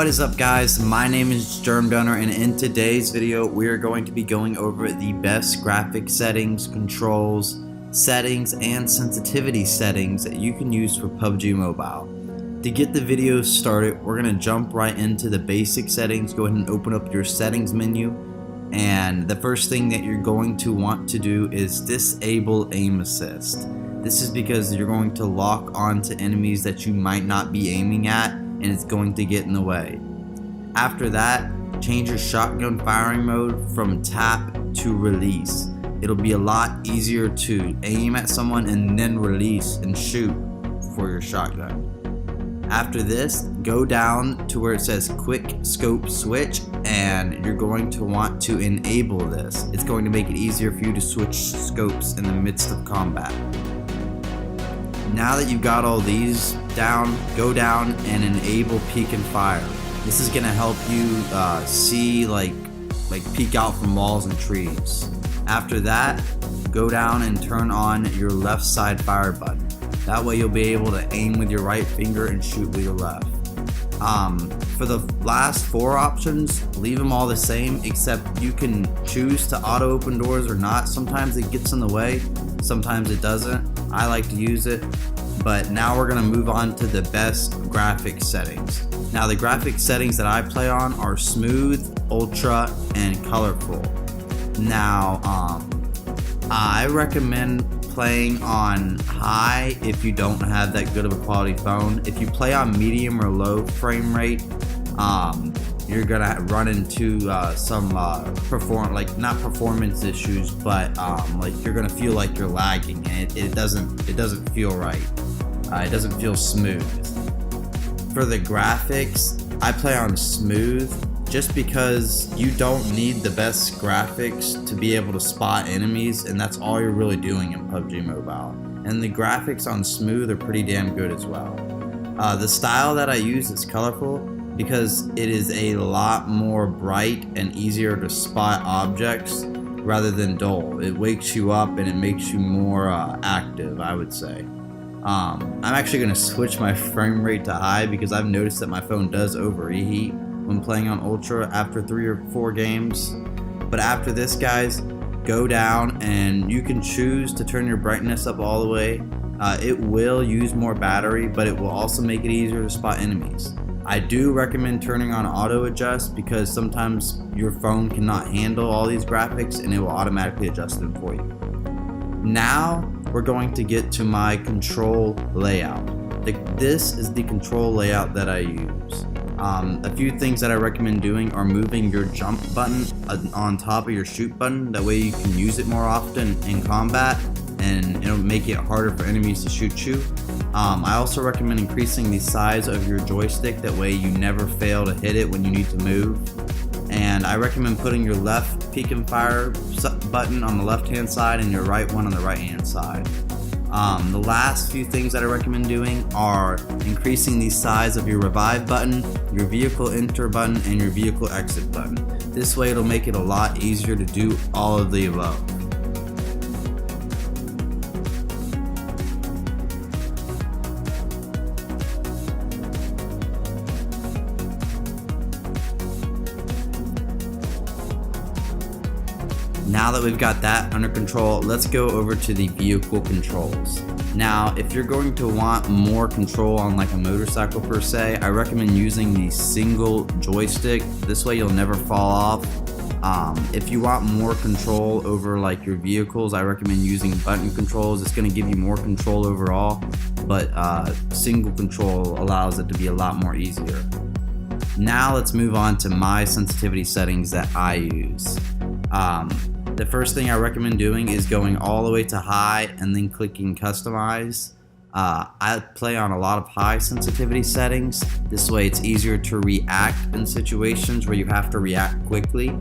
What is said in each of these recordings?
What is up, guys? My name is Germ Dunner, and in today's video we are going to be going over the best graphic settings, controls, settings, and sensitivity settings that you can use for PUBG Mobile. To get the video started, we're going to jump right into the basic settings. Go ahead and open up your settings menu, and the first thing that you're going to want to do is disable aim assist. This is because you're going to lock on to enemies that you might not be aiming at, and it's going to get in the way. After that, change your shotgun firing mode from tap to release. It'll be a lot easier to aim at someone and then release and shoot for your shotgun. After this, go down to where it says quick scope switch, and you're going to want to enable this. It's going to make it easier for you to switch scopes in the midst of combat. Now that you've got all these down, go down and enable peek and fire. This is going to help you see like peek out from walls and trees. After that, go down and turn on your left side fire button. That way you'll be able to aim with your right finger and shoot with your left. For the last four options, leave them all the same, except you can choose to auto open doors or not. Sometimes it gets in the way, sometimes it doesn't. I like to use it. But now we're going to move on to the best graphic settings. Now the graphic settings that I play on are smooth, ultra, and colorful. Now I recommend playing on high if you don't have that good of a quality phone. If you play on medium or low frame rate, you're gonna run into some not performance issues, but you're gonna feel like you're lagging, and it doesn't feel right. It doesn't feel smooth. For the graphics, I play on smooth just because you don't need the best graphics to be able to spot enemies, and that's all you're really doing in PUBG Mobile. And the graphics on smooth are pretty damn good as well. The style that I use is colorful because it is a lot more bright and easier to spot objects rather than dull. It wakes you up and it makes you more active, I would say. I'm actually going to switch my frame rate to high because I've noticed that my phone does overheat when playing on ultra after 3 or 4 games. But after this, guys, go down and you can choose to turn your brightness up all the way. It will use more battery, but it will also make it easier to spot enemies. I do recommend turning on auto adjust because sometimes your phone cannot handle all these graphics and it will automatically adjust them for you. Now we're going to get to my control layout. This is the control layout that I use. A few things that I recommend doing are moving your jump button on top of your shoot button. That way you can use it more often in combat, and it'll make it harder for enemies to shoot you. I also recommend increasing the size of your joystick. That way you never fail to hit it when you need to move. And I recommend putting your left peek and fire button on the left hand side and your right one on the right hand side. The last few things that I recommend doing are increasing the size of your revive button, your vehicle enter button, and your vehicle exit button. This way it'll make it a lot easier to do all of the above. Now that we've got that under control, let's go over to the vehicle controls. Now, if you're going to want more control on like a motorcycle per se, I recommend using the single joystick. This way you'll never fall off. If you want more control over like your vehicles, I recommend using button controls. It's going to give you more control overall, but single control allows it to be a lot more easier. Now let's move on to my sensitivity settings that I use. The first thing I recommend doing is going all the way to high and then clicking customize. I play on a lot of high sensitivity settings. This way it's easier to react in situations where you have to react quickly.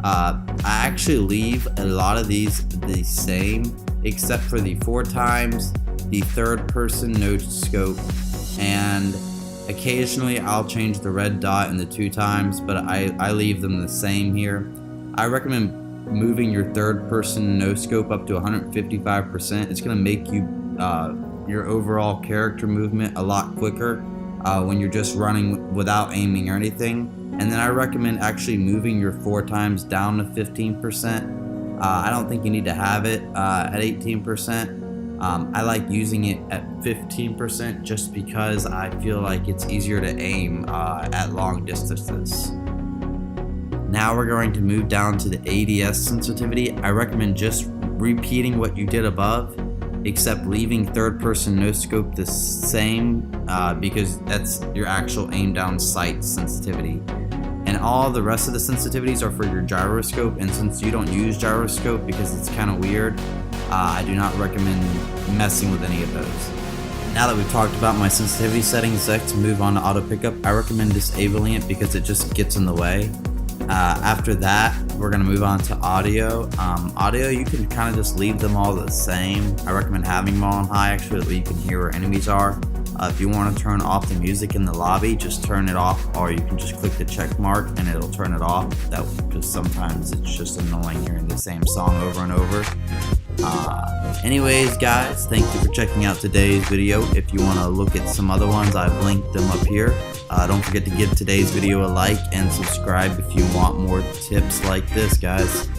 I actually leave a lot of these the same, except for the 4 times, the third person no scope, and occasionally I'll change the red dot and the 2 times, but I leave them the same here. I recommend moving your third person no scope up to 155%. It's going to make you your overall character movement a lot quicker. when you're just running without aiming or anything. And then I recommend actually moving your 4 times down to 15%. I don't think you need to have it at 18%. I like using it at 15% just because I feel like it's easier to aim at long distances. Now we're going to move down to the ADS sensitivity. I recommend just repeating what you did above, except leaving third person no scope the same because that's your actual aim down sight sensitivity. And all the rest of the sensitivities are for your gyroscope, and since you don't use gyroscope because it's kind of weird, I do not recommend messing with any of those. Now that we've talked about my sensitivity settings, let's move on to auto pickup. I recommend disabling it because it just gets in the way. After that, we're going to move on to audio. Audio, you can kind of just leave them all the same. I recommend having them all on high actually, so you can hear where enemies are. If you want to turn off the music in the lobby, just turn it off, or you can just click the check mark and it'll turn it off. Because sometimes it's just annoying hearing the same song over and over. Anyways, guys, thank you for checking out today's video. If you want to look at some other ones, I've linked them up here. Don't forget to give today's video a like and subscribe if you want more tips like this, guys.